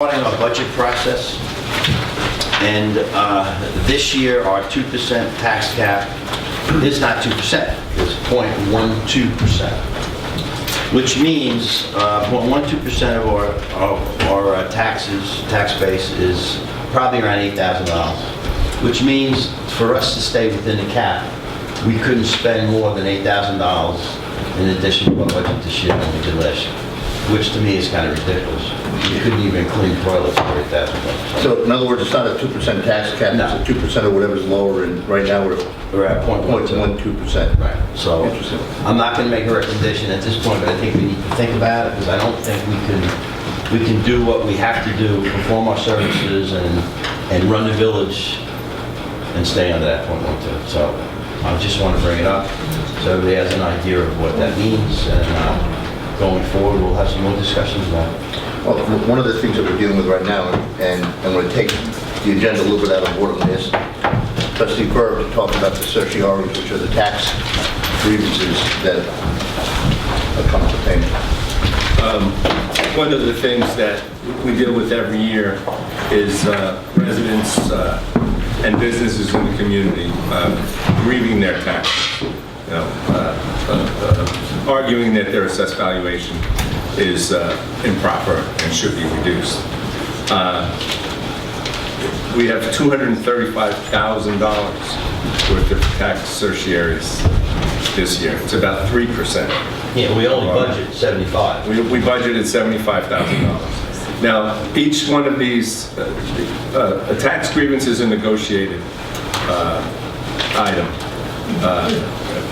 Starting our budget process, and this year our 2% tax cap is not 2%, it's 0.12%, which means 0.12% of our tax base is probably around $8,000, which means for us to stay within the cap, we couldn't spend more than $8,000 in addition to our budget this year than we did last year, which to me is kind of ridiculous. You couldn't even clean toilets for $8,000. So in other words, it's not a 2% tax cap, No. it's a 2% of whatever's lower, and right now we're at 0.12%. Right. So Interesting. I'm not going to make a recommendation at this point, but I think we need to think about it because I don't think we can do what we have to do, perform our services and run the village and stay under that 0.12. So I just want to bring it up so everybody has an idea of what that means, and going forward we'll have some more discussions about it. Well, one of the things that we're dealing with right now, and I'm going to take the agenda a little bit out of order on this, Trustee Ferb talked about the certiorari, which are the tax grievances that come to payment. One of the things that we deal with every year is residents and businesses in the community grieving their taxes, arguing that their assessed valuation is improper and should be reduced. We have $235,000 worth of tax certiorari's this year. It's about 3%. Yeah, we only budget 75. We budgeted $75,000. Now, each one of these, a tax grievance is a negotiated item.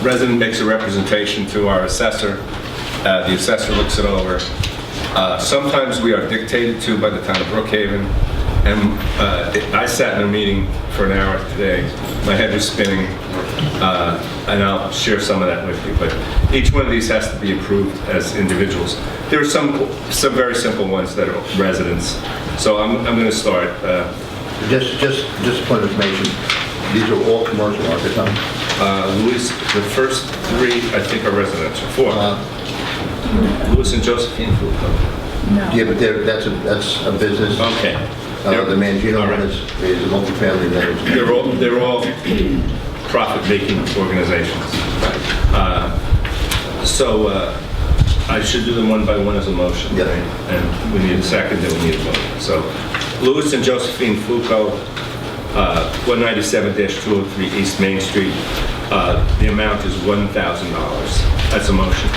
Resident makes a representation to our assessor. The assessor looks it over. Sometimes we are dictated to by the town of Brookhaven. And I sat in a meeting for an hour today. My head was spinning, and I'll share some of that with you. But each one of these has to be approved as individuals. There are some very simple ones that are residents. So I'm going to start. Just a point of information, these are all commercial, aren't they, Tom? Louis, the first three I think are residential. Four. Louis and Josephine Foucault. No. Yeah, but that's a business. Okay. The Mangino right. one is a multifamily residence. They're all profit-making organizations. So I should do them one by one as a motion. Yeah. Right? And we need a second, then we need a vote. So Louis and Josephine Foucault, 197-203 East Main Street. The amount is $1,000. That's a motion.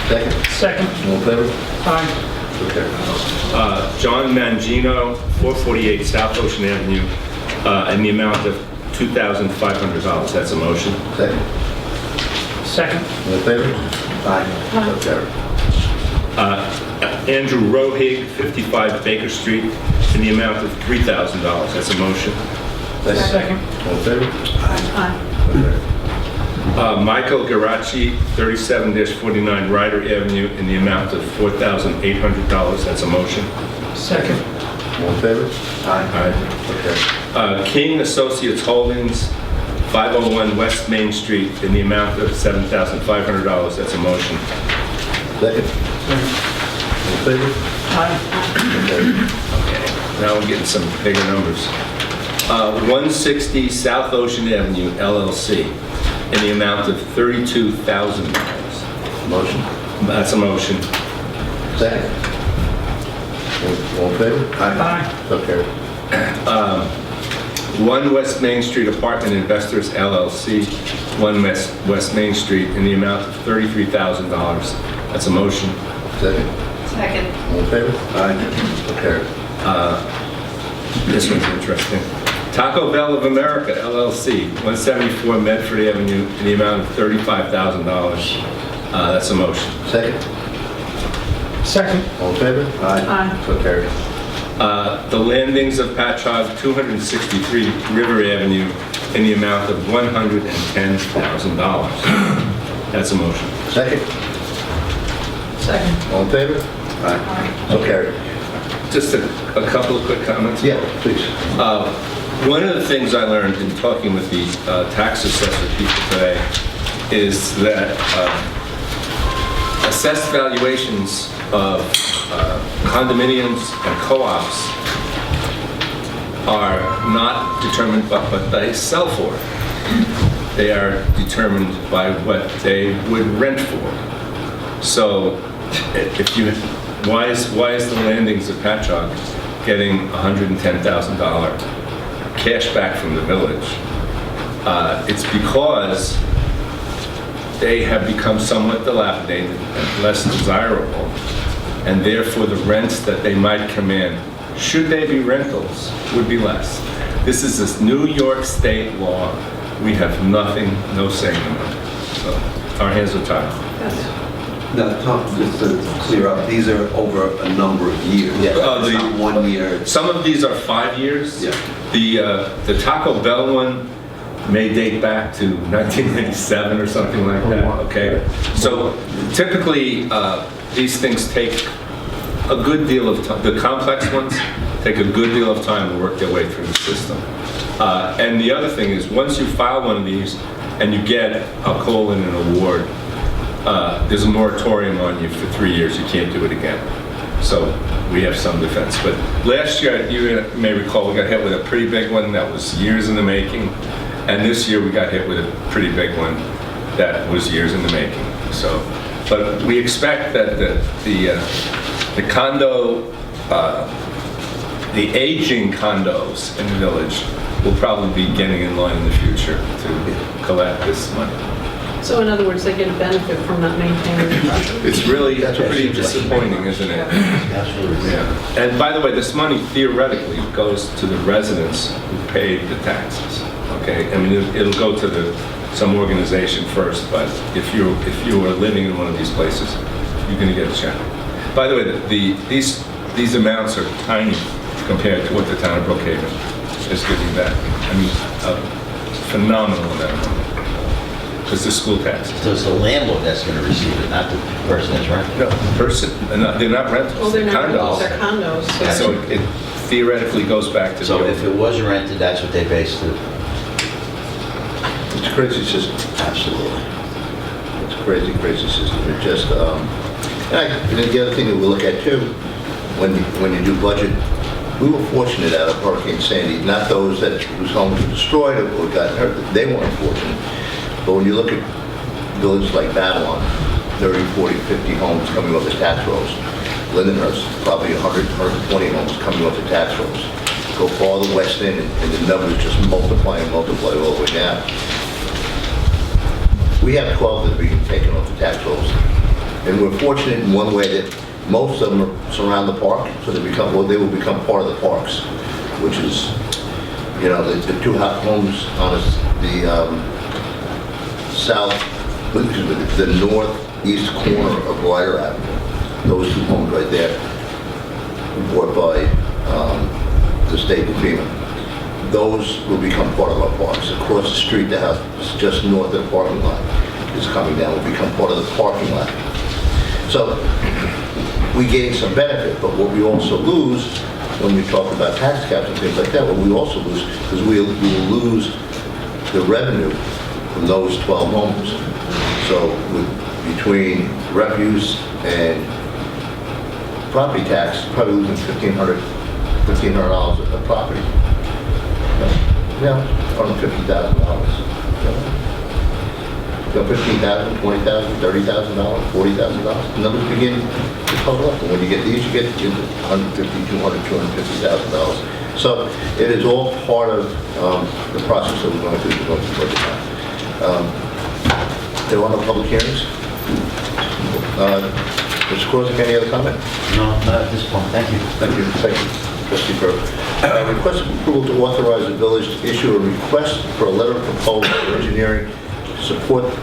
Second. All in favor? Aye. Okay. John Mangino, 448 South Ocean Avenue, in the amount of $2,500. That's a motion. Second. All in favor? Aye. Okay. Andrew Rohig, 55 Baker Street, in the amount of $3,000. That's a motion. Second. All in favor? Aye. Okay. Michael Garacci, 37-49 Ryder Avenue, in the amount of $4,800. That's a motion. Second. All in favor? Aye. Okay. King Associates Holdings, 501 West Main Street, in the amount of $7,500. That's a motion. Second. All in favor? Aye. Okay. Now we're getting some bigger numbers. 160 South Ocean Avenue, LLC, in the amount of $32,000. Motion. That's a motion. Second. All in favor? Aye. Okay. 1 West Main Street Apartment Investors, LLC, 1 West Main Street, in the amount of $33,000. That's a motion. Second. Second. All in favor? Aye. Okay. This one's interesting. Taco Bell of America, LLC, 174 Medford Avenue, in the amount of $35,000. That's a motion. Second. Second. All in favor? Aye. So carried. The Landings of Patchogue, 263 River Avenue, in the amount of $110,000. That's a motion. Second. Second. All in favor? Aye. So carried. Just a couple of quick comments. Yeah, please. One of the things I learned in talking with the tax assessor people today is that assessed valuations of condominiums and co-ops are not determined by what they sell for. They are determined by what they would rent for. So if you, why is the landings at Patchogue getting $110,000 cash back from the village? It's because they have become somewhat dilapidated and less desirable, and therefore the rents that they might command, should they be rentals, would be less. This is this New York State law. We have nothing, no say in it. So our hands are tied. Now, Tom, just to clear up, these are over a number of years. Yeah. It's not 1 year. Some of these are 5 years. Yeah. The Taco Bell one may date back to 1997 or something like that, okay? So typically, these things take a good deal of time. The complex ones take a good deal of time to work their way through the system. And the other thing is, once you file one of these and you get, I'll call it an award, there's a moratorium on you for 3 years. You can't do it again. So we have some defense. But last year, you may recall, we got hit with a pretty big one that was years in the making. And this year we got hit with a pretty big one that was years in the making. So, but we expect that the condo, the aging condos in the village will probably be getting in line in the future to collect this money. So in other words, they get a benefit from not maintaining the property. It's really pretty disappointing, isn't it? Absolutely. Yeah. And by the way, this money theoretically goes to the residents who paid the taxes. Okay, I mean it'll go to some organization first, but if you are living in one of these places, you're going to get a check. By the way, these amounts are tiny compared to what the town of Brookhaven is giving back. I mean, a phenomenal amount of money. Because the school taxes. So it's the landlord that's going to receive it, not the person that's renting. No, the person, they're not rentals. Well, they're not rentals, condos. they're condos. So it theoretically goes back to So the if it was rented, that's what they based it. It's a crazy system. Absolutely. It's a crazy, crazy system. It just, and the other thing that we look at too, when you do budget, we were fortunate out of Hurricane Sandy, not those whose homes were destroyed or got hurt, they weren't fortunate. But when you look at villages like Babylon, 30, 40, 50 homes coming off the tax rolls. Lindenhurst, probably 100, 120 homes coming off the tax rolls. Go farther west end, and the numbers just multiply and multiply all the way down. We have 12 that we can take off the tax rolls. And we're fortunate in one way that most of them surround the park, so they will become part of the parks, which is, you know, the two homes on the the northeast corner of Glider Avenue. Those two homes right there were bought by the state of FEMA. Those will become part of our parks. Across the street, the house just north of the parking lot is coming down, will become part of the parking lot. So we gain some benefit, but what we also lose when we talk about tax caps and things like that, what we also lose is we will lose the revenue from those 12 homes. So between refuse and property tax, probably losing $1,500 a property. Around $50,000. $15,000, $20,000, $30,000, $40,000. The numbers begin to total up. And when you get these, you get into $150,000, $200,000, $250,000. So it is all part of the process that we're going through to go through budget time. There are no public hearings. Mr. Krawczyk, any other comment? No, not at this point. Thank you. Thank you. Thank you, Trustee Ferb. Request approval to authorize the village to issue a request for a letter of proposal for engineering to support